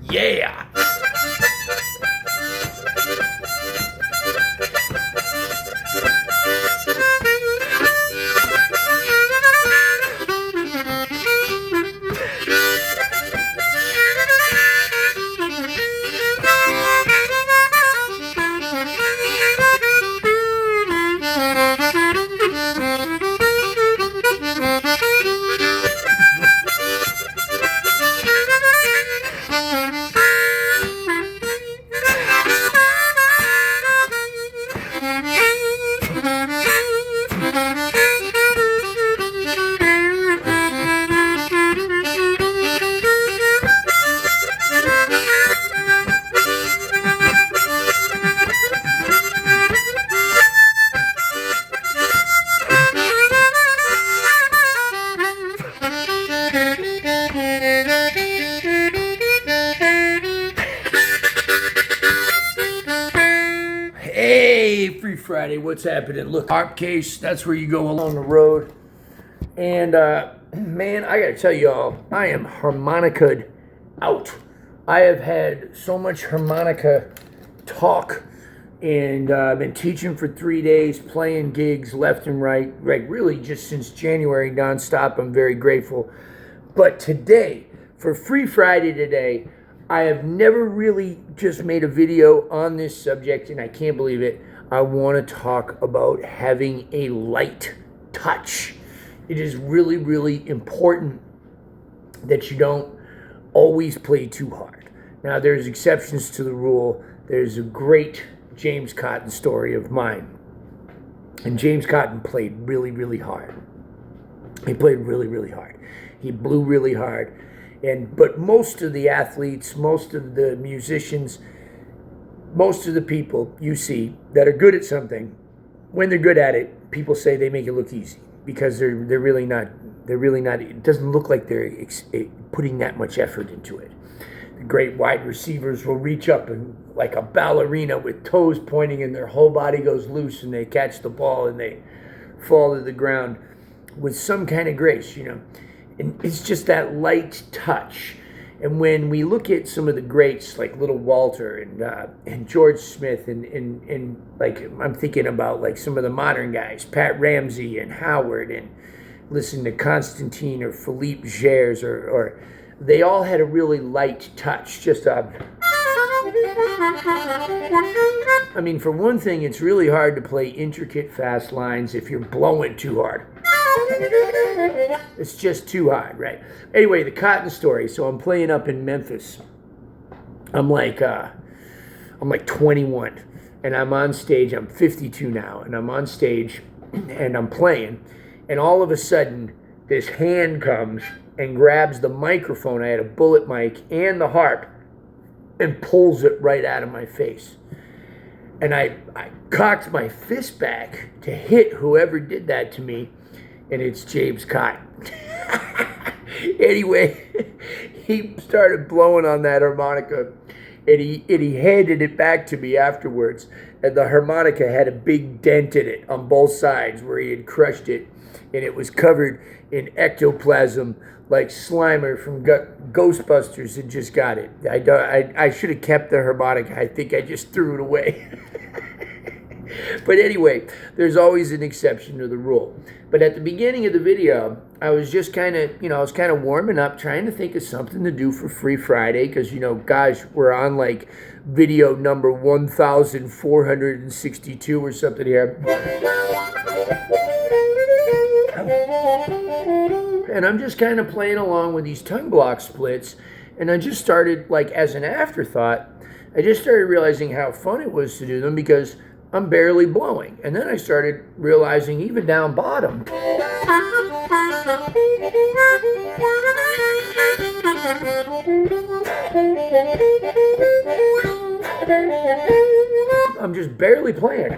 Yeah! Hey, Free Friday, what's happening? Look, harp case, that's where you go along the road. And, man, I gotta tell y'all, I am harmonica'd out. I have had so much harmonica talk, and I've been teaching for 3 days, playing gigs left and right, really just since January, nonstop. I'm very grateful. But today, for Free Friday today, I have never really just made a video on this subject, and I can't believe it. I want to talk about having a light touch. It is really, really important that you don't always play too hard. Now, there's exceptions to the rule. There's a great James Cotton story of mine. And James Cotton played really, really hard. He played really, really hard. He blew really hard. But most of the athletes, most of the musicians, most of the people you see that are good at something, when they're good at it, people say they make it look easy because they're really not. It doesn't look like they're putting that much effort into it. The great wide receivers will reach up and like a ballerina with toes pointing and their whole body goes loose and they catch the ball and they fall to the ground with some kind of grace, you know. And it's just that light touch. And when we look at some of the greats like Little Walter and George Smith and like I'm thinking about like some of the modern guys, Pat Ramsey and Howard, and listen to Constantine or Philippe Gers, or they all had a really light touch. Just I mean, for one thing, it's really hard to play intricate fast lines if you're blowing too hard. It's just too hard, right? Anyway, the Cotton story. So I'm playing up in Memphis. I'm like 21, and I'm on stage. I'm 52 now, and I'm on stage, and I'm playing, and all of a sudden, this hand comes and grabs the microphone. I had a bullet mic and the harp, and pulls it right out of my face. And I cocked my fist back to hit whoever did that to me. And it's James Cotton. Anyway, he started blowing on that harmonica, and he handed it back to me afterwards. And the harmonica had a big dent in it on both sides where he had crushed it, and it was covered in ectoplasm like Slimer from Ghostbusters had just got it. I should have kept the harmonica. I think I just threw it away. But anyway, there's always an exception to the rule. But at the beginning of the video, I was just kind of, I was kind of warming up, trying to think of something to do for Free Friday, because, gosh, we're on like video number 1,462 or something here. And I'm just kind of playing along with these tongue block splits, and I just started, like, as an afterthought, I just started realizing how fun it was to do them because I'm barely blowing. And then I started realizing even down bottom, I'm just barely playing.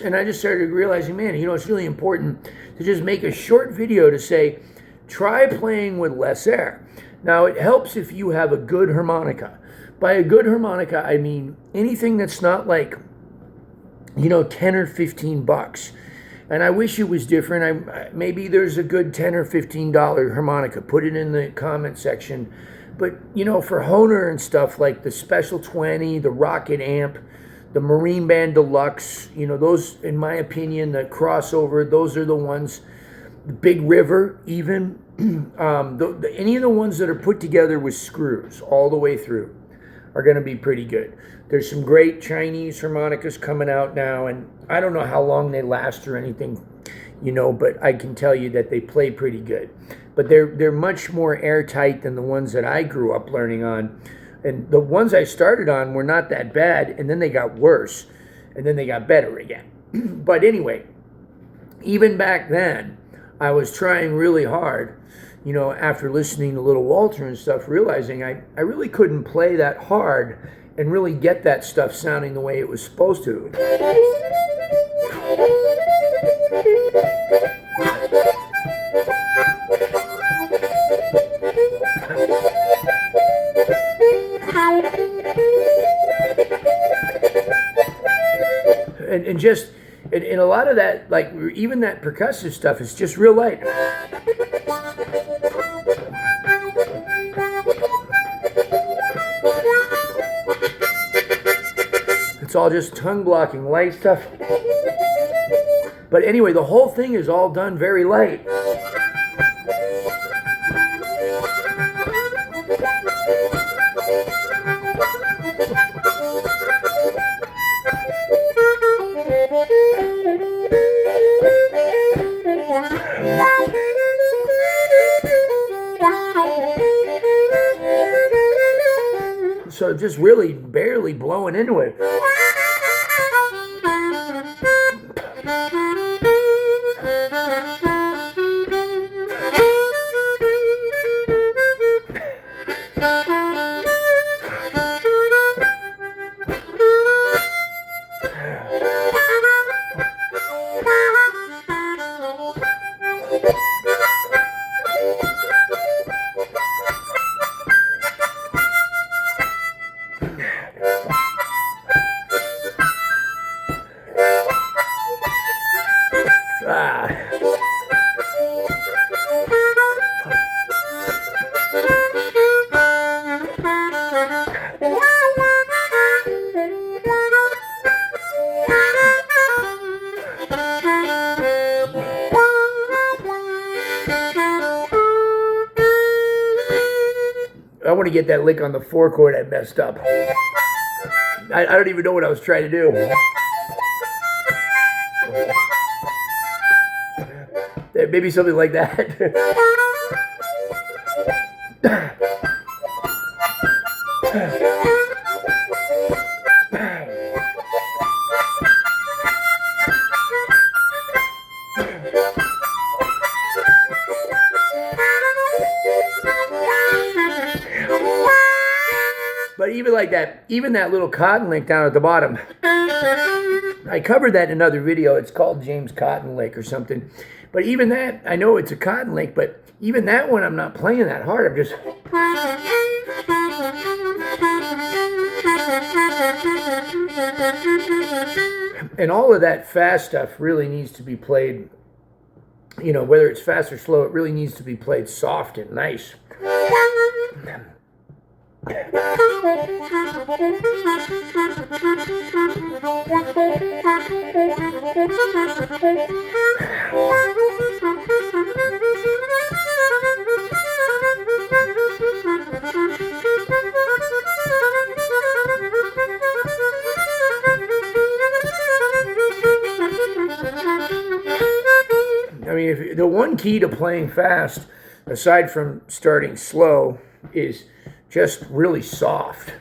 And I just started realizing, man, it's really important to just make a short video to say, try playing with less air. Now, it helps if you have a good harmonica. By a good harmonica, I mean anything that's not like, 10 or 15 bucks. And I wish it was different. Maybe there's a good $10 or $15 harmonica. Put it in the comment section. But, for Hohner and stuff like the Special 20, the Rocket Amp, the Marine Band Deluxe, those, in my opinion, the Crossover, those are the ones. The Big River, even. Any of the ones that are put together with screws all the way through are going to be pretty good. There's some great Chinese harmonicas coming out now, and I don't know how long they last or anything, but I can tell you that they play pretty good. But they're much more airtight than the ones that I grew up learning on. And the ones I started on were not that bad, and then they got worse, and then they got better again. But anyway, even back then, I was trying really hard, after listening to Little Walter and stuff, realizing I really couldn't play that hard and really get that stuff sounding the way it was supposed to. And a lot of that, like even that percussive stuff, is just real light. It's all just tongue blocking light stuff. But anyway, the whole thing is all done very light. So just really barely blowing into it. I want to get that lick on the 4 chord I messed up. I don't even know what I was trying to do. Maybe something like that. But even like that, even that little cotton lick down at the bottom, I covered that in another video. It's called James Cotton Lick or something. But even that, I know it's a cotton lick, but even that one, I'm not playing that hard. I'm just... And all of that fast stuff really needs to be played, whether it's fast or slow, it really needs to be played soft and nice. I mean, if the one key to playing fast, aside from starting slow, is just really soft.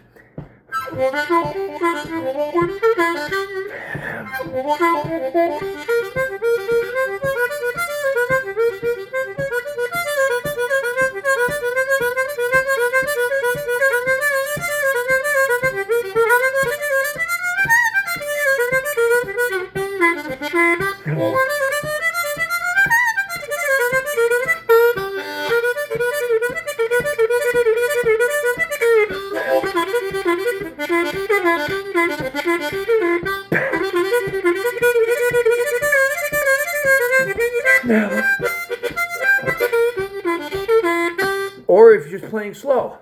or if you're just playing slow.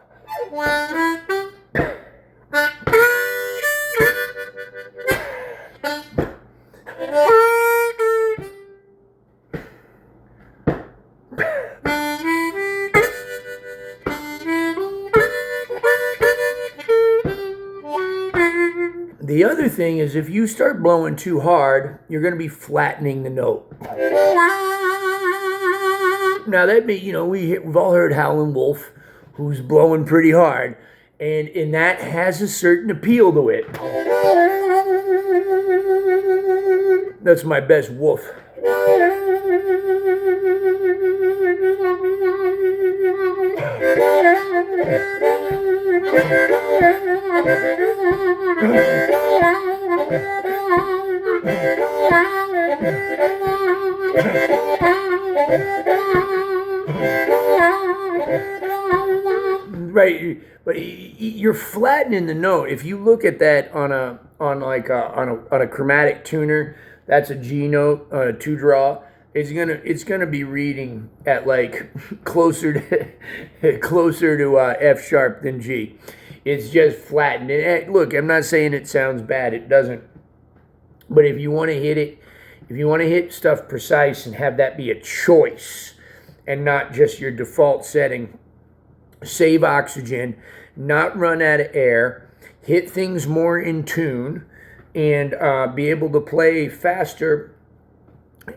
The other thing is if you start blowing too hard, you're going to be flattening the note. Now that may, we've all heard Howlin' Wolf, who's blowing pretty hard, and that has a certain appeal to it. That's my best wolf. Right, but you're flattening the note. If you look at that on a chromatic tuner, that's a G note, a 2-draw. It's gonna be reading at like closer to F sharp than G. It's just flattened. And look, I'm not saying it sounds bad. It doesn't. But if you want to hit it, if you want to hit stuff precise and have that be a choice and not just your default setting, save oxygen, not run out of air, hit things more in tune, and be able to play faster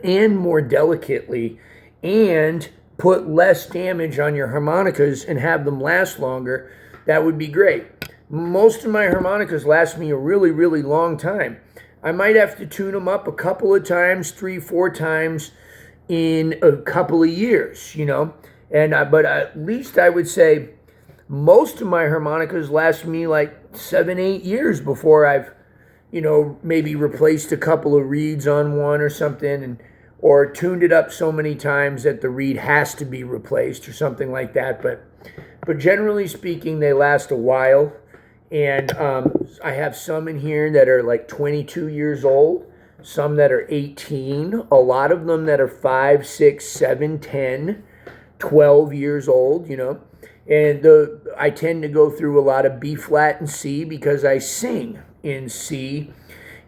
and more delicately, and put less damage on your harmonicas and have them last longer, that would be great. Most of my harmonicas last me a really, really long time. I might have to tune them up a couple of times, 3-4 times in a couple of years, but at least I would say most of my harmonicas last me like 7-8 years before I've maybe replaced a couple of reeds on one or something, or tuned it up so many times that the reed has to be replaced or something like that. But generally speaking, they last a while. And I have some in here that are like 22 years old, some that are 18, a lot of them that are 5, 6, 7, 10, 12 years old, And I tend to go through a lot of B flat and C because I sing in C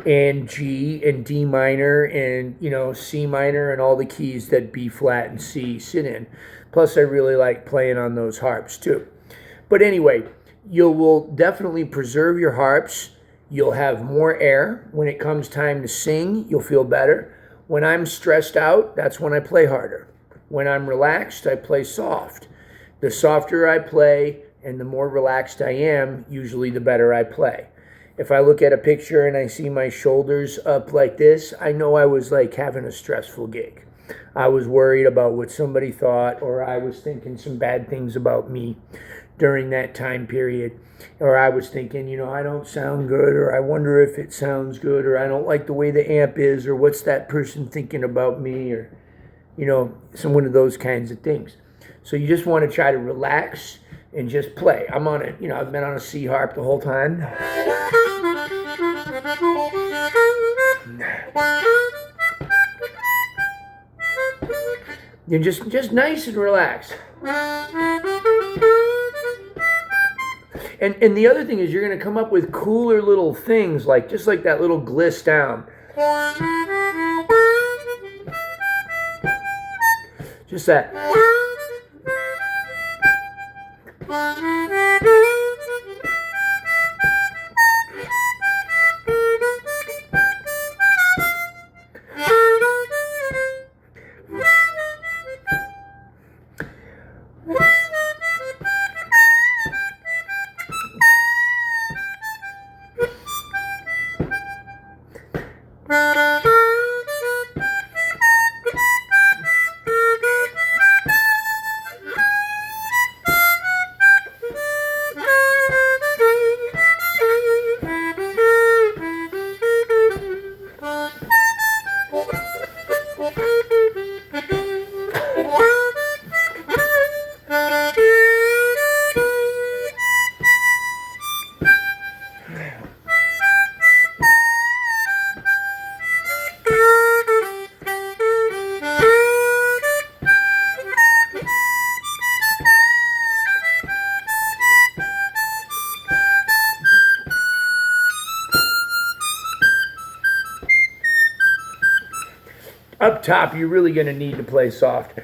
and G and D minor and, C minor and all the keys that B flat and C sit in. Plus, I really like playing on those harps too. But anyway, you will definitely preserve your harps. You'll have more air. When it comes time to sing, you'll feel better. When I'm stressed out, that's when I play harder. When I'm relaxed, I play soft. The softer I play and the more relaxed I am, usually the better I play. If I look at a picture and I see my shoulders up like this, I know I was like having a stressful gig. I was worried about what somebody thought, or I was thinking some bad things about me during that time period. Or I was thinking, I don't sound good, or I wonder if it sounds good, or I don't like the way the amp is, or what's that person thinking about me, or, some one of those kinds of things. So you just want to try to relax and just play. I'm on it, I've been on a C harp the whole time. You're just nice and relaxed. And the other thing is you're going to come up with cooler little things, just like that little gliss down. Just that. up top, you're really going to need to play soft.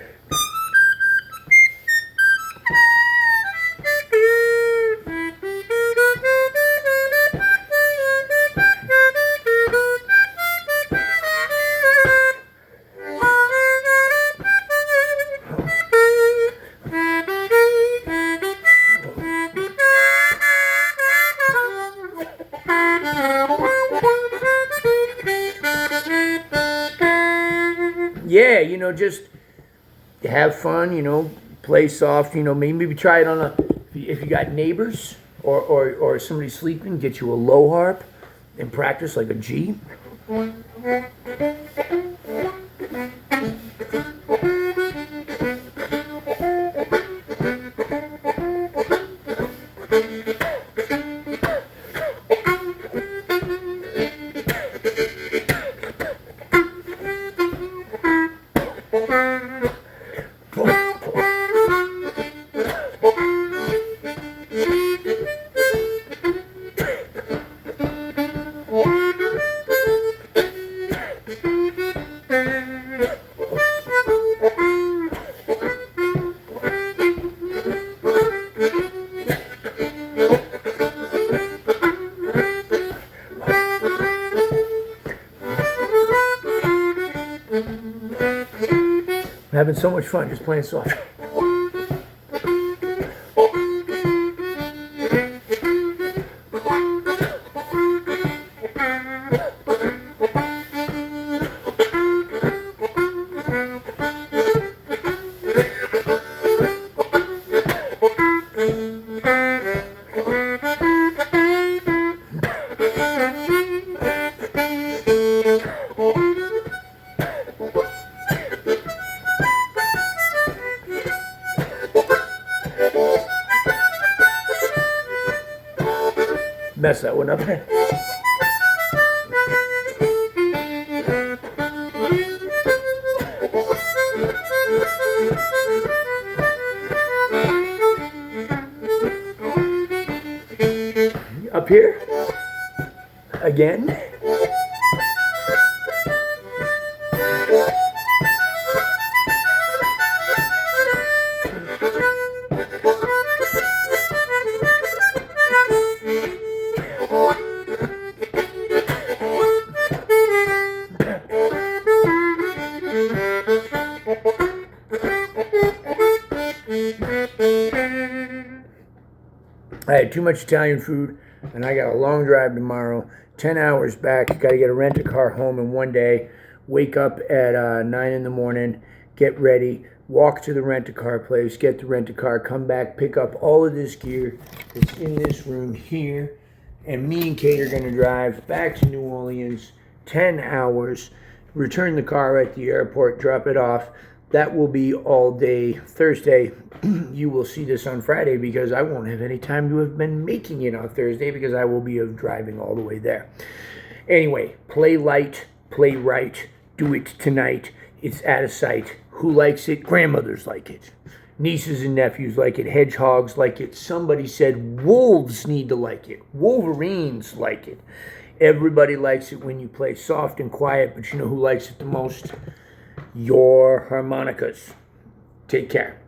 Yeah, you know, just have fun, you know, play soft, you know, maybe try it on a, if you got neighbors or somebody sleeping, get you a low harp and practice like a G. I'm having so much fun just playing soft. Mess that one up. Up here again. I had too much Italian food, and I got a long drive tomorrow. 10 hours back. Got to get a rent-a-car home in one day. Wake up at 9 in the morning. Get ready. Walk to the rent-a-car place. Get the rent-a-car. Come back. Pick up all of this gear that's in this room here. And me and Kate are going to drive back to New Orleans. 10 hours. Return the car at the airport. Drop it off. That will be all day Thursday. You will see this on Friday because I won't have any time to have been making it on Thursday because I will be driving all the way there. Anyway, play light, play right, do it tonight. It's out of sight. Who likes it? Grandmothers like it. Nieces and nephews like it. Hedgehogs like it. Somebody said wolves need to like it. Wolverines like it. Everybody likes it when you play soft and quiet, but you know who likes it the most? Your harmonicas. Take care.